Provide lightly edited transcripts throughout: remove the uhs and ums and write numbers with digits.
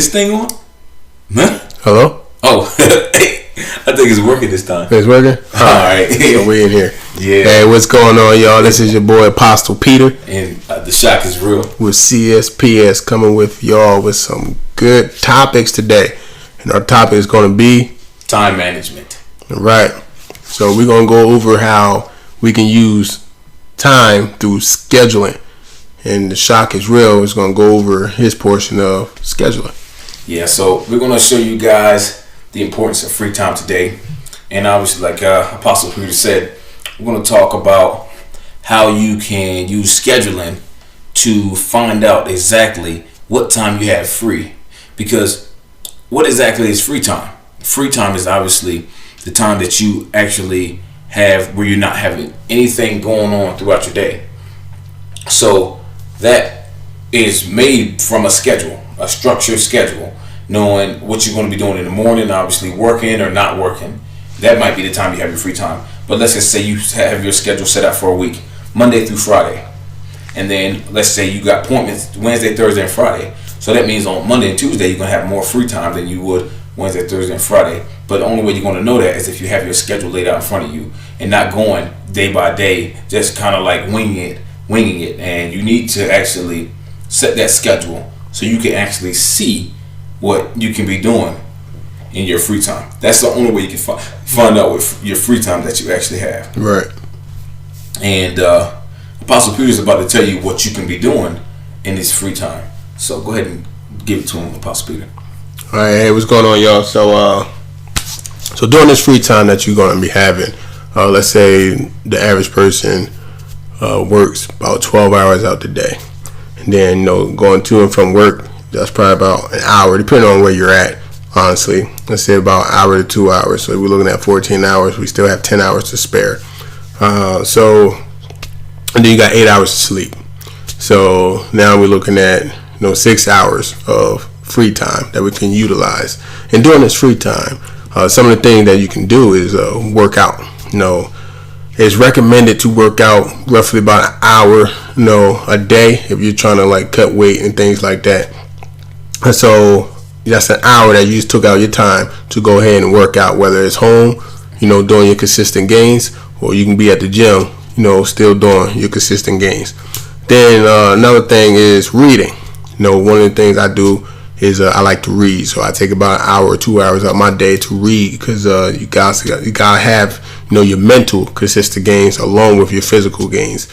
this thing on? Huh? Hello? Oh, I think it's working this time. It's working? All right. So we in here. Yeah. Hey, what's going on, y'all? This is your boy Apostle Peter. And the shock is real. With CSPS coming with y'all with some good topics today. And our topic is going to be time management. Right. So we're going to go over how we can use time through scheduling. And the shock is real is going to go over his portion of scheduling. Yeah, so we're going to show you guys the importance of free time today. And obviously, like Apostle Peter said, we're going to talk about how you can use scheduling to find out exactly what time you have free. Because what exactly is free time? Free time is obviously the time that you actually have where you're not having anything going on throughout your day. So that is made from a schedule, a structured schedule, knowing what you're going to be doing in the morning, obviously working or not working. That might be the time you have your free time. But let's just say you have your schedule set out for a week, Monday through Friday. And then let's say you got appointments Wednesday, Thursday, and Friday. So that means on Monday and Tuesday, you're going to have more free time than you would Wednesday, Thursday, and Friday. But the only way you're going to know that is if you have your schedule laid out in front of you and not going day by day, just kind of like winging it. And you need to actually set that schedule so you can actually see what you can be doing in your free time. That's the only way you can find out what your free time that you actually have. Right. And Apostle Peter is about to tell you what you can be doing in this free time. So go ahead and give it to him, Apostle Peter. All right, hey, what's going on, y'all? So during this free time that you're going to be having, let's say the average person works about 12 hours out the day. And then, going to and from work, that's probably about an hour, depending on where you're at, honestly. Let's say about an hour to 2 hours. So we're looking at 14 hours. We still have 10 hours to spare. And then you got 8 hours to sleep. So now we're looking at 6 hours of free time that we can utilize. And during this free time, some of the things that you can do is work out. It's recommended to work out roughly about an hour, a day if you're trying to like cut weight and things like that. And so that's an hour that you just took out your time to go ahead and work out, whether it's home, doing your consistent gains, or you can be at the gym, still doing your consistent gains. Then another thing is reading. One of the things I do is I like to read. So I take about an hour or 2 hours out of my day to read because you gotta have your mental consistent gains along with your physical gains.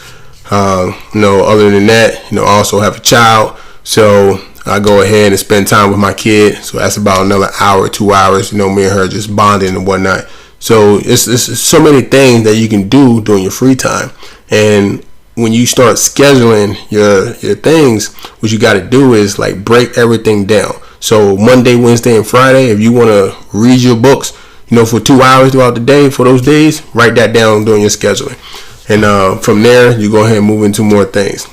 Other than that, I also have a child, so I go ahead and spend time with my kid. So that's about another hour or 2 hours. Me and her just bonding and whatnot. So it's so many things that you can do during your free time. And when you start scheduling your things, what you got to do is like break everything down. So Monday, Wednesday, and Friday, if you want to read your books, for 2 hours throughout the day for those days, write that down during your scheduling. And from there, you go ahead and move into more things.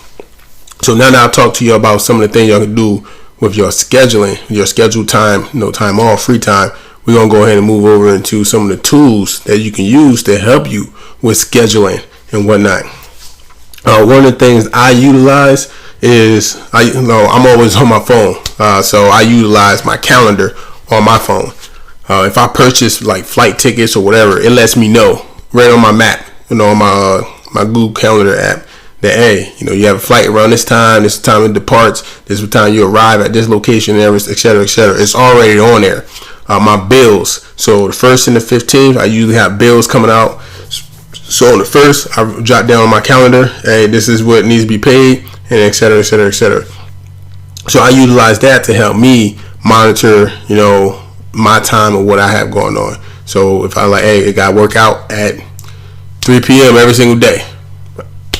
So now I'll talk to you about some of the things y'all can do with your scheduling, your scheduled time, time off, free time. We're going to go ahead and move over into some of the tools that you can use to help you with scheduling and whatnot. One of the things I utilize is I'm always on my phone. So I utilize my calendar on my phone. If I purchase like flight tickets or whatever, it lets me know right on my map, on my Google Calendar app, that hey, you have a flight around this time is the time it departs, this is the time you arrive at this location, et cetera, et cetera. It's already on there. My bills. So the 1st and the 15th, I usually have bills coming out. So on the 1st, I jot down on my calendar, hey, this is what needs to be paid, and et cetera, et cetera, et cetera. So I utilize that to help me monitor, my time and what I have going on. So if I like, hey, I got to work out at 3 p.m. every single day,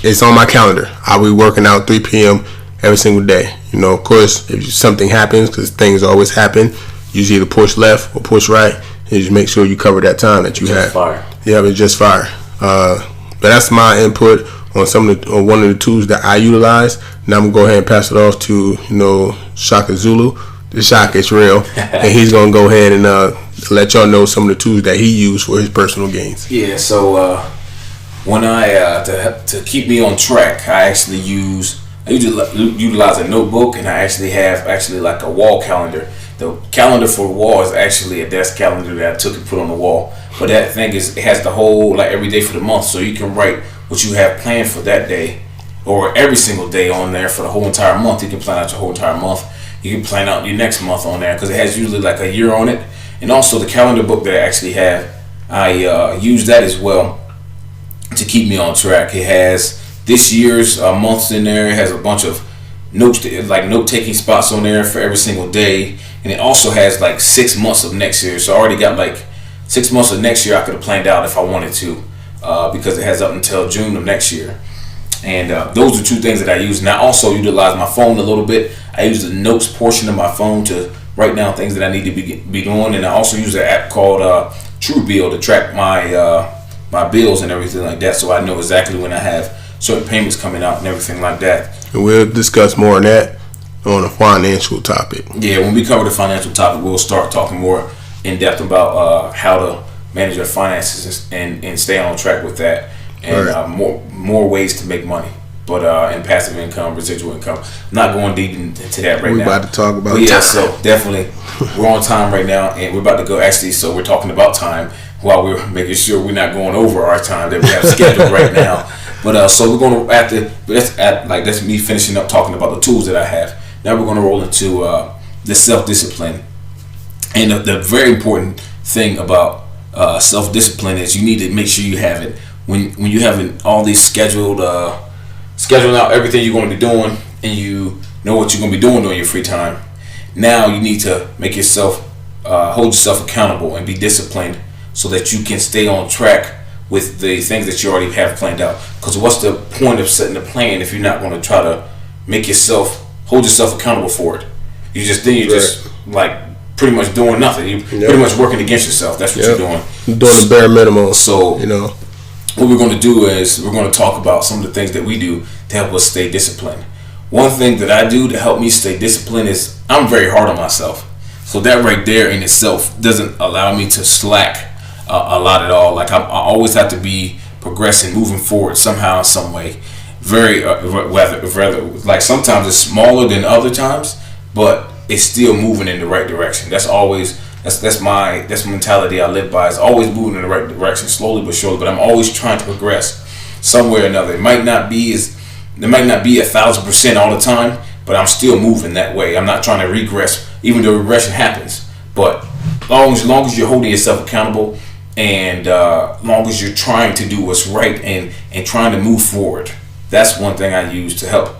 it's on my calendar. I'll be working out 3 p.m. every single day. Of course, if something happens, because things always happen, you either push left or push right, and just make sure you cover that time that you have. Fire. Yeah, it's just fire. But that's my input on one of the tools that I utilize. Now I'm gonna go ahead and pass it off to Shaka Zulu. The shock is real, and he's gonna go ahead and let y'all know some of the tools that he used for his personal gains. Yeah. So when I to keep me on track, I usually utilize a notebook, and I actually have like a wall calendar The calendar for the wall is actually a desk calendar that I took and put on the wall. But that thing it has the whole, like, every day for the month, so you can write what you have planned for that day, or every single day on there for the whole entire month. You can plan out your whole entire month. You can plan out your next month on there because it has usually like a year on it. And also the calendar book that I actually have, I use that as well to keep me on track. It has this year's months in there. It has a bunch of notes, like note-taking spots on there for every single day. And it also has like 6 months of next year. So I already got like 6 months of next year I could have planned out if I wanted to, because it has up until June of next year. And those are two things that I use. And I also utilize my phone a little bit. I use the notes portion of my phone to write down things that I need to be doing. And I also use an app called Truebill to track my bills and everything like that, so I know exactly when I have certain payments coming out and everything like that. And we'll discuss more on that on a financial topic. Yeah, when we cover the financial topic, we'll start talking more in depth about how to manage your finances and stay on track with that, and more ways to make money. But in passive income, residual income, I'm not going deep into that right now. We're about to talk about time. Yeah, so definitely, we're on time right now, and we're about to go. Actually, so we're talking about time while we're making sure we're not going over our time that we have scheduled right now. But so we're going to that's me finishing up talking about the tools that I have. Now we're going to roll into the self-discipline, and the very important thing about self-discipline is you need to make sure you have it when you have all these scheduling out everything you're going to be doing, and you know what you're going to be doing during your free time. Now you need to make yourself hold yourself accountable and be disciplined so that you can stay on track with the things that you already have planned out. Because what's the point of setting a plan if you're not going to try to hold yourself accountable for it? You're just like pretty much doing nothing. You're pretty much working against yourself. That's what you're doing. Doing the bare minimum. So what we're going to do is we're going to talk about some of the things that we do to help us stay disciplined. One thing that I do to help me stay disciplined is I'm very hard on myself. So that right there in itself doesn't allow me to slack a lot at all. Like I always have to be progressing, moving forward somehow, some way. Very rather like sometimes it's smaller than other times, but it's still moving in the right direction. That's the mentality I live by. It's always moving in the right direction, slowly but surely. But I'm always trying to progress somewhere or another. It might not be 1,000% all the time, but I'm still moving that way. I'm not trying to regress, even though regression happens. But as long as you're holding yourself accountable, and long as you're trying to do what's right and trying to move forward, that's one thing I use to help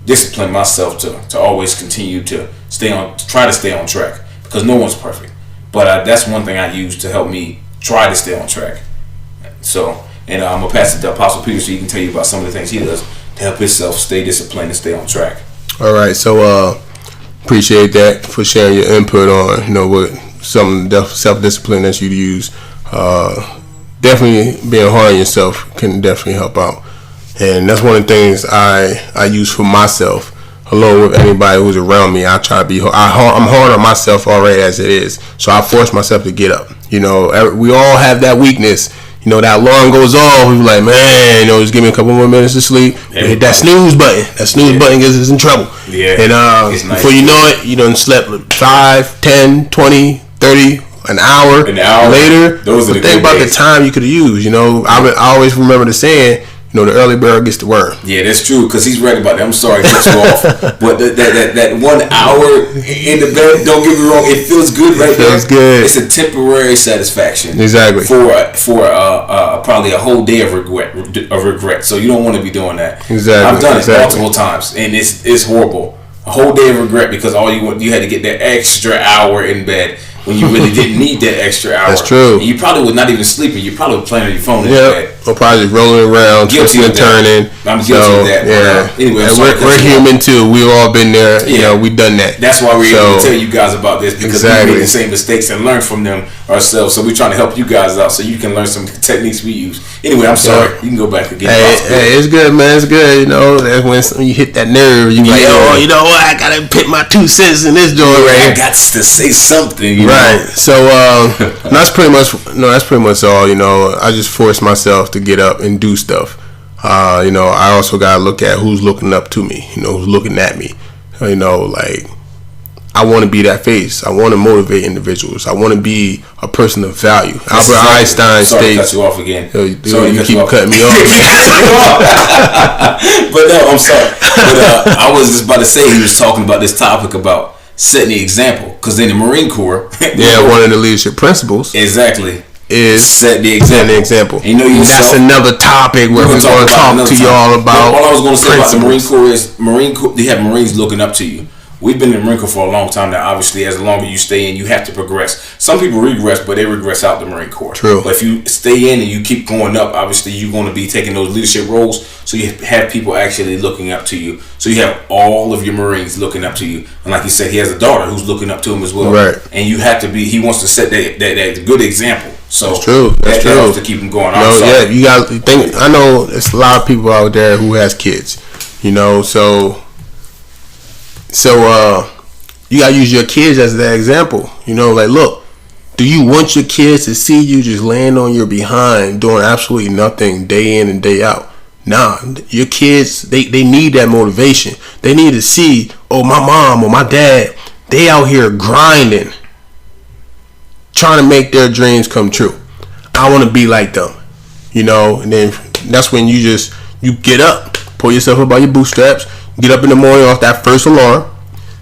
discipline myself to always continue to try to stay on track, because no one's perfect. But that's one thing I use to help me try to stay on track. So, and I'm gonna pass it to Apostle Peter so he can tell you about some of the things he does to help himself stay disciplined and stay on track. All right, so appreciate that for sharing your input on what some self-discipline that you use. Definitely being hard on yourself can definitely help out, and that's one of the things I use for myself. Along with anybody who's around me, I try to be. I'm hard on myself already as it is, so I force myself to get up. We all have that weakness. That alarm goes off. We're like, man, just give me a couple more minutes to sleep. Hit that snooze button. That snooze button gets us in trouble. Yeah. And before you know it, you done slept 5, 10, 20, 30. An hour later. Those are the think about days. The time you could have used. I always remember the saying, the early bird gets the worm. Yeah, that's true, because he's right about that. I'm sorry to cut you off, but that 1 hour in the bed, don't get me wrong, it feels good right there. It feels good. It's a temporary satisfaction. Exactly. For probably a whole day of regret. So you don't want to be doing that. Exactly. I've done it multiple times, and it's horrible. A whole day of regret because you had to get that extra hour in bed when you really didn't need that extra hour. That's true. And you probably was not even sleeping. You probably were playing on your phone in bed. Or probably rolling around, twisting and turning. I'm guilty of that. Yeah. Anyway, we're human too. We've all been there. Yeah. We've done that. That's why we're able to tell you guys about this, because we made the same mistakes and learn from them ourselves. So we're trying to help you guys out so you can learn some techniques we use. Anyway, I'm sorry. You can go back again. Hey, it's good, man. It's good. That's when you hit that nerve. You like, you know what? I gotta put my 2 cents in this joint right here. I got to say something. Right. So that's pretty much all. I just force myself to get up and do stuff. I also gotta look at who's looking up to me. Who's looking at me. Like I want to be that face. I want to motivate individuals. I want to be a person of value. Albert Einstein Sorry states. to cut you off again. You keep cutting me off. But no, I'm sorry. But I was just about to say he was talking about this topic about setting the example. Because in the Marine Corps, one of the leadership principles exactly is set the example. And that's another topic where we're going to talk to y'all about. All I was going to say about the Marine Corps is they have Marines looking up to you. We've been in the Marine Corps for a long time now. Obviously, as long as you stay in, you have to progress. Some people regress, but they regress out the Marine Corps. True. But if you stay in and you keep going up, obviously you're going to be taking those leadership roles. So you have people actually looking up to you. So you have all of your Marines looking up to you. And like you said, he has a daughter who's looking up to him as well. Right. And you have to be. He wants to set that good example. So that's true. That helps to keep him going. You got to think. I know there's a lot of people out there who has kids. So you gotta use your kids as that example. Like, look, do you want your kids to see you just laying on your behind doing absolutely nothing day in and day out? Nah, your kids, they need that motivation. They need to see, oh, my mom or my dad, they out here grinding, trying to make their dreams come true. I want to be like them, and then that's when you get up, pull yourself up by your bootstraps, get up in the morning off that first alarm,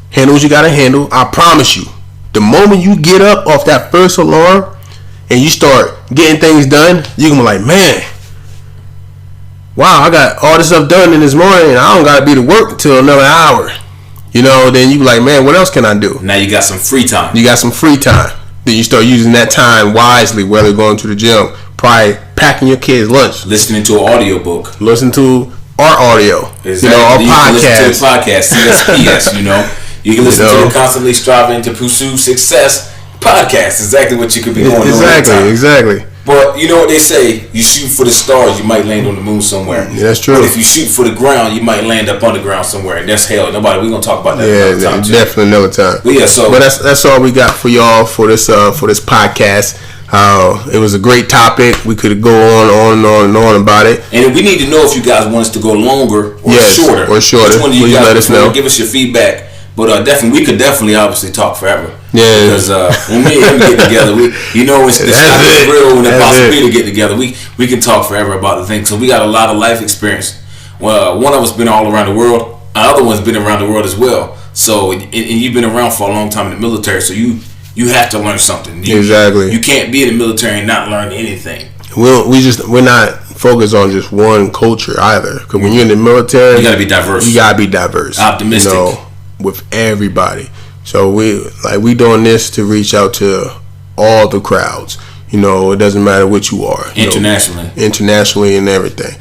handle what you gotta handle. I promise you, the moment you get up off that first alarm and you start getting things done, you're gonna be like, man, wow, I got all this stuff done in this morning and I don't gotta be to work until another hour. Then you be like, man, what else can I do? Now you got some free time. Then you start using that time wisely, whether going to the gym, probably packing your kids' lunch, listening to an audiobook, listen to our audio, exactly. Our podcast. Listen to the podcast, CSPS, You can listen to the Constantly Striving to Pursue Success podcast. Exactly what you could be doing. Exactly. But you know what they say, you shoot for the stars, you might land on the moon somewhere. Yeah, that's true. But if you shoot for the ground, you might land up underground somewhere. And that's hell. We're going to talk about that another time. Yeah, definitely another time. But that's all we got for y'all for this podcast. It was a great topic. We could go on about it. And we need to know if you guys want us to go longer or shorter. Which one do you guys let us know? Give us your feedback. But we could definitely obviously talk forever. Yeah. Because when me and him get together, it's real. When the possibility to get together, we can talk forever about the thing. So we got a lot of life experience. Well, one of us been all around the world. Another one's been around the world as well. So and you've been around for a long time in the military. So you have to learn something. Exactly. You can't be in the military and not learn anything. We're not focused on just one culture either. Because when you're in the military, you gotta be diverse. Optimistic. With everybody. So we doing this to reach out to all the crowds. It doesn't matter what you are. Internationally and everything.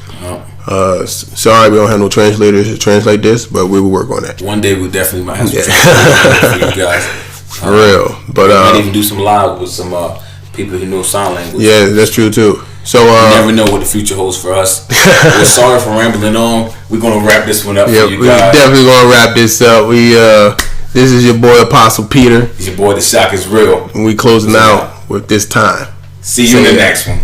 Sorry we don't have no translators to translate this, but we will work on that. One day we definitely might have some translators for you guys. For real. But we might even do some live with some people who know sign language. Yeah, that's true too. So you never know what the future holds for us. We're sorry for rambling on. We're gonna wrap this one up for you guys. We're definitely gonna wrap this up. This is your boy Apostle Peter. It's your boy The Shock Is Real. And we closing out with this time. See you in the next one.